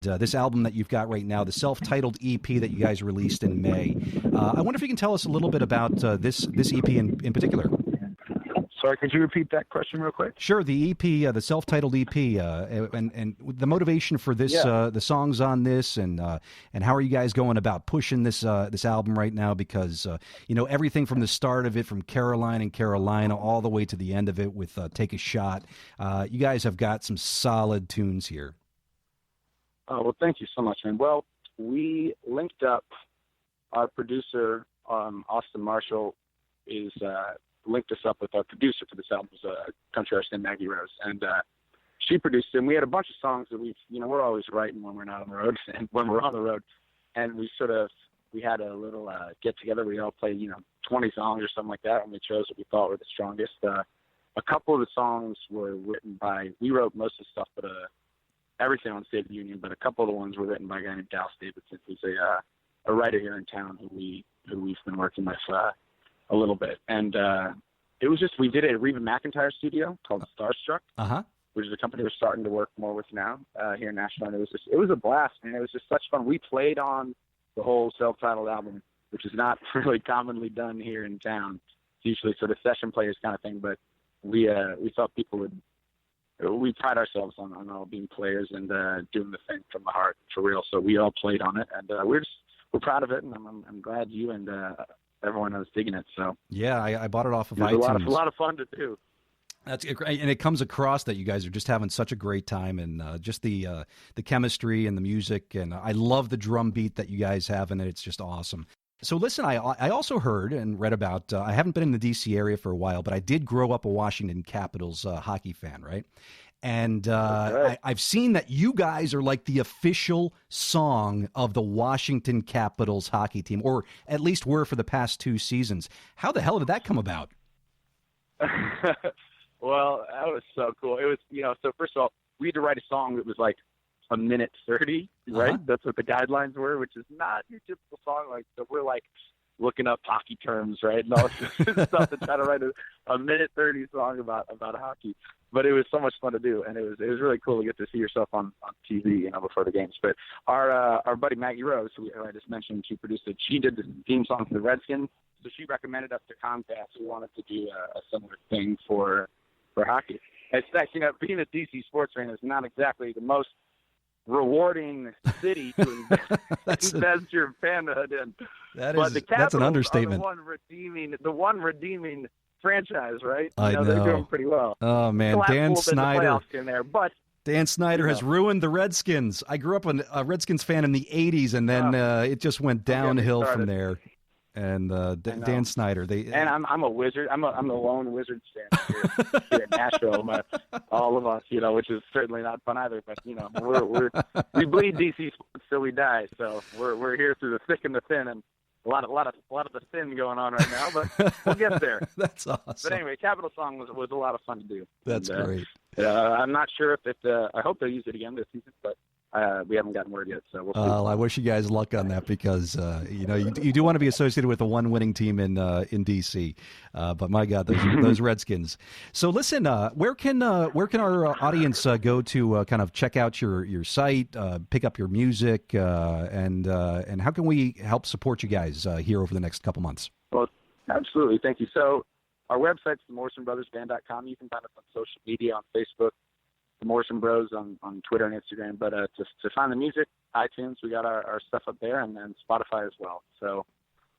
This album that you've got right now, the self-titled EP that you guys released in May. I wonder if you can tell us a little bit about this EP in particular. Sorry, could you repeat that question real quick? Sure. The EP, the self-titled EP, and the motivation for this, the songs on this, and how are you guys going about pushing this album right now? Because everything from the start of it, from Caroline and Carolina, all the way to the end of it with Take a Shot, you guys have got some solid tunes here. Oh, well, thank you so much, man. Well, we linked up. Our producer, Austin Marshall, is linked us up with our producer for this album, country artist named Maggie Rose, and she produced it. And we had a bunch of songs that we're always writing when we're not on the road, and when we're on the road, and we had a little get together. We all played 20 songs or something like that, and we chose what we thought were the strongest. A couple of the songs were written by. We wrote most of the stuff, but everything on State of the Union, but a couple of the ones were written by a guy named Dallas Davidson, who's a writer here in town who we've been working with a little bit. And it was we did it at Reba McEntire studio called Starstruck, which is a company we're starting to work more with now here in Nashville. And it was a blast, man. It was just such fun. We played on the whole self-titled album, which is not really commonly done here in town. It's usually sort of session players kind of thing, but we thought people would. We pride ourselves on all being players and doing the thing from the heart for real. So we all played on it, and we're proud of it, and I'm glad you and everyone was digging it. So yeah, I bought it off of iTunes. A lot of fun to do. That's great, and it comes across that you guys are just having such a great time, and just the chemistry and the music, and I love the drum beat that you guys have in it. It's just awesome. So listen, I also heard and read about, I haven't been in the D.C. area for a while, but I did grow up a Washington Capitals hockey fan, right? And I've seen that you guys are like the official song of the Washington Capitals hockey team, or at least were for the past 2 seasons. How the hell did that come about? Well, that was so cool. It was, so first of all, we had to write a song that was like a minute 30, right? That's what the guidelines were, which is not your typical song. Like, so we're like looking up hockey terms, right? And all this stuff to try to write a minute 30 song about hockey. But it was so much fun to do, and it was really cool to get to see yourself on TV, before the games. But our buddy Maggie Rose, who I just mentioned, she did the theme song for the Redskins, so she recommended us to Comcast who wanted to do a similar thing for hockey. It's like, being a DC sports fan is not exactly the most rewarding city to invest your fanhood in. That's an understatement. The one redeeming franchise, right? I know. They're doing pretty well. Oh man, Dan Snyder. In there, but Dan Snyder has ruined the Redskins. I grew up a Redskins fan in the '80s, and then it just went downhill from there. And Dan Snyder, and I'm a Wizard. I'm the lone Wizards fan here in Nashville. All of us, which is certainly not fun either. But we bleed DC sports till we die. So we're here through the thick and the thin, and a lot of the thin going on right now. But we'll get there. That's awesome. But anyway, Capital Song was a lot of fun to do. That's great. I'm not sure if I hope they'll use it again this season, but we haven't gotten word yet, so we'll see. I wish you guys luck on that because you do want to be associated with the one winning team in DC, but my God, those Redskins. So listen, where can our audience go to kind of check out your site, pick up your music, and how can we help support you guys here over the next couple months? Well, absolutely, thank you. So our website's theMorrisonBrothersBand.com. You can find us on social media on Facebook. The Morrison Bros on Twitter and Instagram, but to find the music, iTunes, we got our stuff up there, and then Spotify as well. So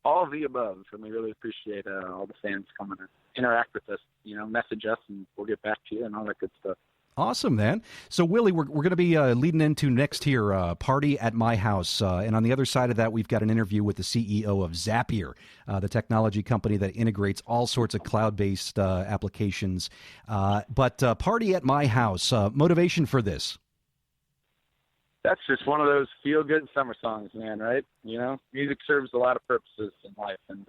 all of the above, and we really appreciate all the fans coming and interact with us, message us, and we'll get back to you and all that good stuff. Awesome, man. So, Willie, we're going to be leading into next here, Party at My House. And on the other side of that, we've got an interview with the CEO of Zapier, the technology company that integrates all sorts of cloud-based applications. But Party at My House, motivation for this? That's just one of those feel-good summer songs, man, right? Music serves a lot of purposes in life, and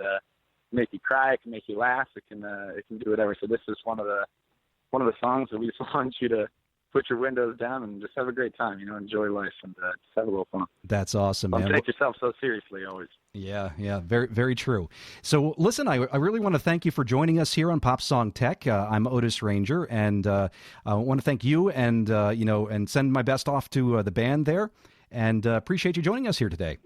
make you cry, it can make you laugh, it can do whatever. So this is one of the songs that we just want you to put your windows down and just have a great time, enjoy life and just have a little fun. That's awesome, man. Don't take yourself so seriously always. Yeah, very, very true. So listen, I really want to thank you for joining us here on Pop Song Tech. I'm Otis Ranger, and I want to thank you and, and send my best off to the band there. and appreciate you joining us here today.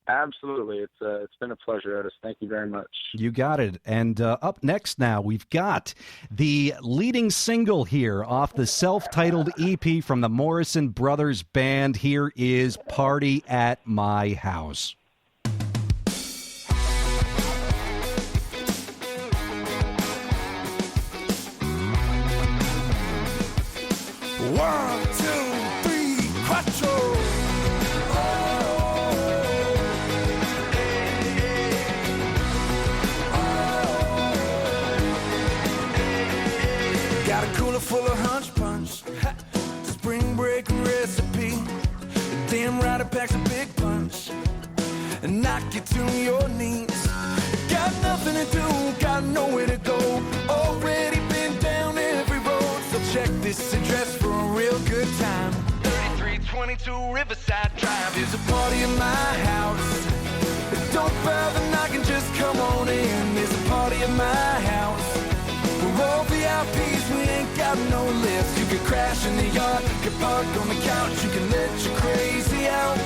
Absolutely. It's been a pleasure, Otis. Thank you very much. You got it. And up next now, we've got the leading single here off the self-titled EP from the Morrison Brothers Band. Here is Party at My House. 1, 2, 3, 4. Got a cooler full of hunch punch, spring break recipe. Damn right it packs a big punch and knock you to your knees. Got nothing to do, got nowhere to go. Already been down every road, so check this address for a real good time. 3322 Riverside Drive. There's a party in my house. Don't bother knocking, just come on in. There's a party in my house. We're all VIPs, we ain't got no lifts. You can crash in the yard, you can park on the couch, you can let your crazy out.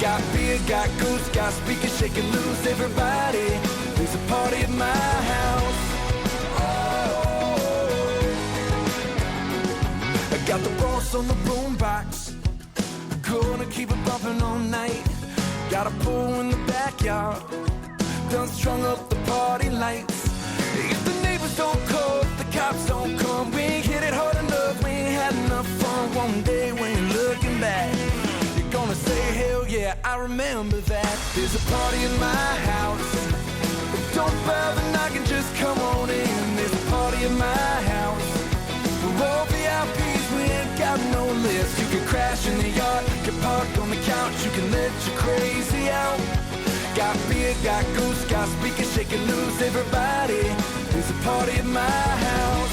Got beer, got goose, got speakers shaking loose. Everybody, there's a party at my house. I got the boss on the boombox, gonna keep it bumping all night. Got a pool in the backyard, done strung up the party lights. If the neighbors don't call, if the cops don't come, we ain't hit it hard enough, we ain't had enough fun. One day when you're looking back, you're gonna say, hell yeah, I remember that. There's a party in my house. Don't bother knocking, just come on in. There's a party in my house. We're all VIPs, we ain't got no list. You can crash in the yard, you can park on the couch, you can let your crazy out. Got beer, got goose, got speakers shaking loose. Everybody, there's a party at my house.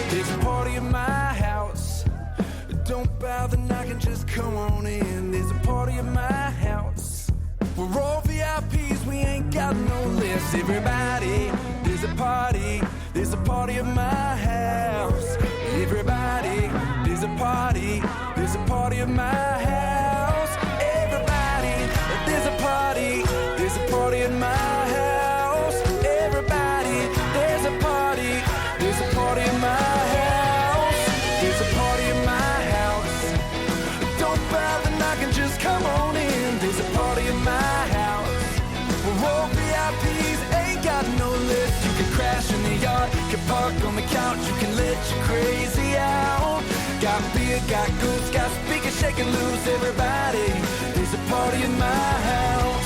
There's a party at my house. Don't bother knocking, just come on in. There's a party at my house. We're all VIPs, we ain't got no list. Everybody, there's a party. There's a party at my house. Everybody, there's a party. There's a party at my house. Everybody, there's a party. There's a party at my house. Everybody, there's a party. There's a party at my house. There's a party at my house. Don't bother knocking, just come on in. There's a party at my house. We're all VIPs, ain't got no list. You can crash in the yard, you can park on the couch, you can let your crazy out. Got beer, got goose, got speakers shaking loose. Everybody, there's a party in my house.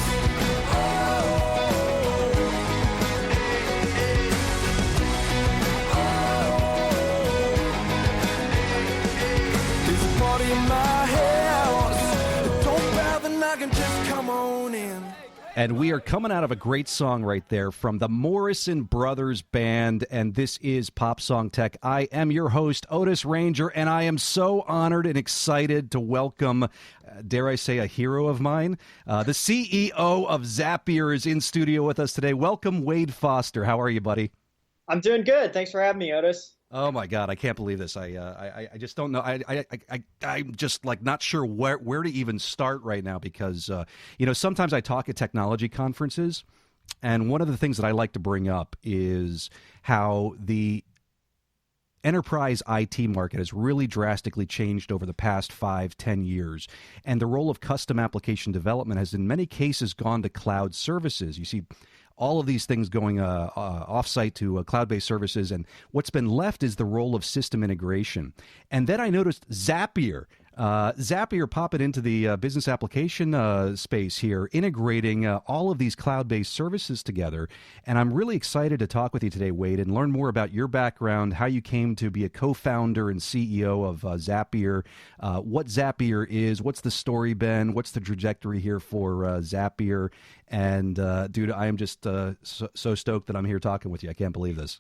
There's a party in my house. Don't bother knocking, just come on in. And we are coming out of a great song right there from the Morrison Brothers Band, and this is Pop Song Tech. I am your host, Otis Ranger, and I am so honored and excited to welcome, dare I say, a hero of mine. The CEO of Zapier is in studio with us today. Welcome, Wade Foster. How are you, buddy? I'm doing good. Thanks for having me, Otis. Oh my God, I can't believe this. I just don't know. I'm just like not sure where to even start right now because sometimes I talk at technology conferences, and one of the things that I like to bring up is how the enterprise IT market has really drastically changed over the past 5-10 years, and the role of custom application development has in many cases gone to cloud services. You see all of these things going off-site to cloud-based services, and what's been left is the role of system integration. And then I noticed Zapier. Zapier popping into the business application space here, integrating all of these cloud-based services together. And I'm really excited to talk with you today, Wade, and learn more about your background, how you came to be a co-founder and CEO of Zapier, what Zapier is, what's the story been, what's the trajectory here for Zapier. And, dude, I am just so stoked that I'm here talking with you. I can't believe this.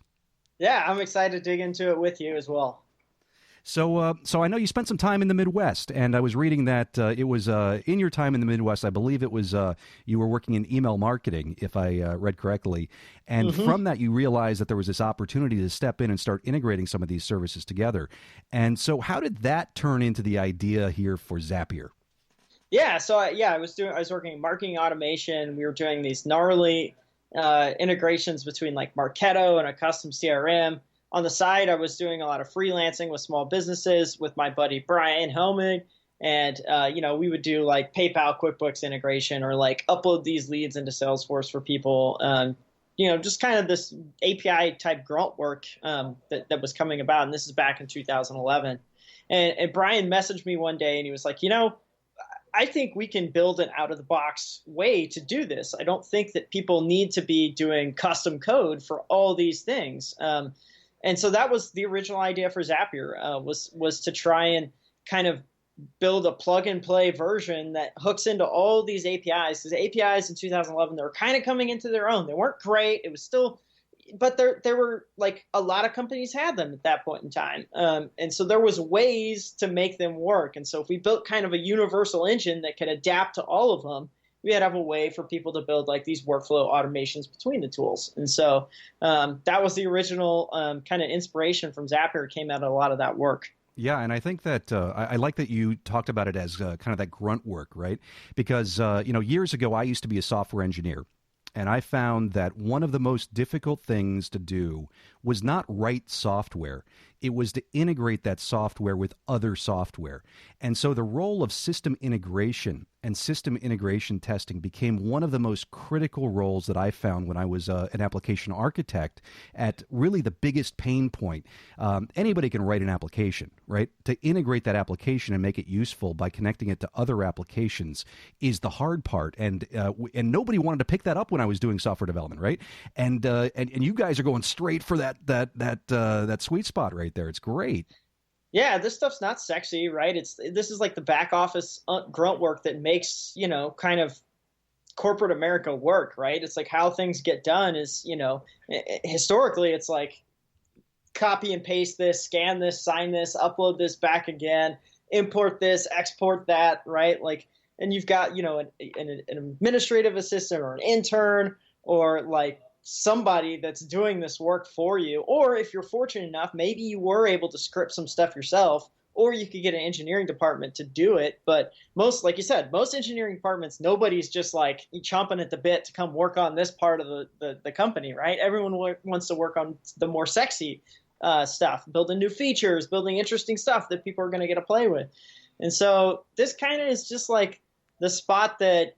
Yeah, I'm excited to dig into it with you as well. So I know you spent some time in the Midwest, and I was reading that it was in your time in the Midwest, I believe it was you were working in email marketing, if I read correctly. And from that, you realized that there was this opportunity to step in and start integrating some of these services together. And so how did that turn into the idea here for Zapier? Yeah, so I was working in marketing automation. We were doing these gnarly integrations between like Marketo and a custom CRM. On the side, I was doing a lot of freelancing with small businesses with my buddy Brian Helmig. And, we would do like PayPal, QuickBooks integration or like upload these leads into Salesforce for people. Just kind of this API type grunt work that was coming about. And this is back in 2011. And Brian messaged me one day and he was like, I think we can build an out-of-the-box way to do this. I don't think that people need to be doing custom code for all these things. And so that was the original idea for Zapier, was to try and kind of build a plug-and-play version that hooks into all these APIs. Because APIs in 2011, they were kind of coming into their own. They weren't great. It was still – but there were like a lot of companies had them at that point in time. And so there was ways to make them work. And so if we built kind of a universal engine that could adapt to all of them, we had to have a way for people to build like these workflow automations between the tools. And so that was the original kind of inspiration from Zapier, came out of a lot of that work. Yeah, and I think that I like that you talked about it as kind of that grunt work, right? Because, years ago, I used to be a software engineer. And I found that one of the most difficult things to do was not write software. It was to integrate that software with other software. And so the role of system integration and system integration testing became one of the most critical roles that I found when I was an application architect at really the biggest pain point. Anybody can write an application, right? To integrate that application and make it useful by connecting it to other applications is the hard part. And nobody wanted to pick that up when I was doing software development, right? And you guys are going straight for that sweet spot right there. It's great. Yeah, this stuff's not sexy, right? This is like the back office grunt work that makes, kind of corporate America work, right? It's like how things get done is, historically it's like copy and paste this, scan this, sign this, upload this back again, import this, export that, right? Like, and you've got, an administrative assistant or an intern or like somebody that's doing this work for you. Or if you're fortunate enough, maybe you were able to script some stuff yourself, or you could get an engineering department to do it. But most, like you said, most engineering departments, nobody's just like chomping at the bit to come work on this part of the company, right? Everyone wants to work on the more sexy stuff, building new features, building interesting stuff that people are going to get to play with. And so this kind of is just like the spot that,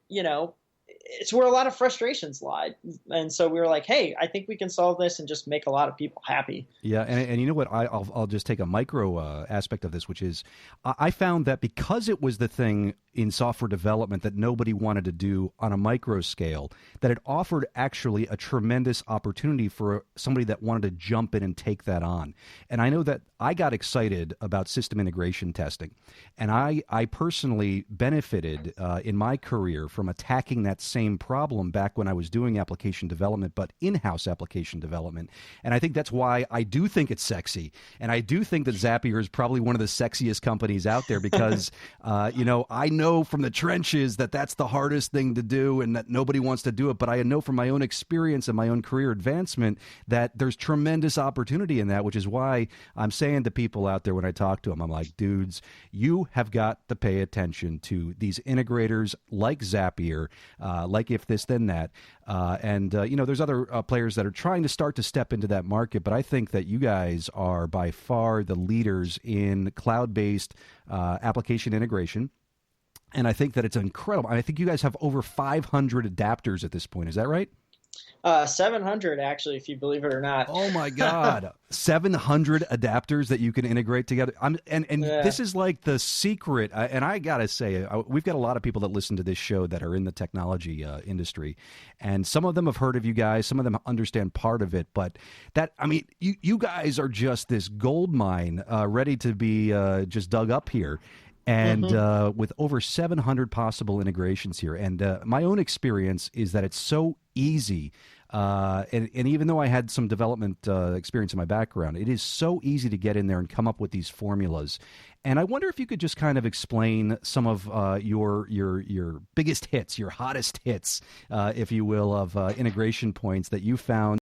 it's where a lot of frustrations lie. And so we were like, hey, I think we can solve this and just make a lot of people happy. Yeah. And you know what? I'll just take a micro aspect of this, which is I found that because it was the thing in software development that nobody wanted to do on a micro scale, that it offered actually a tremendous opportunity for somebody that wanted to jump in and take that on. And I know that I got excited about system integration testing. And I personally benefited in my career from attacking that same problem back when I was doing application development, but in-house application development. And I think that's why I do think it's sexy. And I do think that Zapier is probably one of the sexiest companies out there because, I know from the trenches that that's the hardest thing to do and that nobody wants to do it. But I know from my own experience and my own career advancement that there's tremendous opportunity in that, which is why I'm saying to people out there when I talk to them, I'm like, dudes, you have got to pay attention to these integrators like Zapier, like If This Then That. There's other players that are trying to start to step into that market, but I think that you guys are by far the leaders in cloud-based application integration. And I think that it's incredible. I think you guys have over 500 adapters at this point. Is that right? 700, actually, if you believe it or not. Oh, my God. 700 adapters that you can integrate together. This is like the secret. And I got to say, we've got a lot of people that listen to this show that are in the technology industry. And some of them have heard of you guys. Some of them understand part of it. But you guys are just this gold mine ready to be just dug up here. And with over 700 possible integrations here. And my own experience is that it's so easy And even though I had some development experience in my background, it is so easy to get in there and come up with these formulas. And I wonder if you could just kind of explain some of your biggest hits, your hottest hits, if you will, of integration points that you found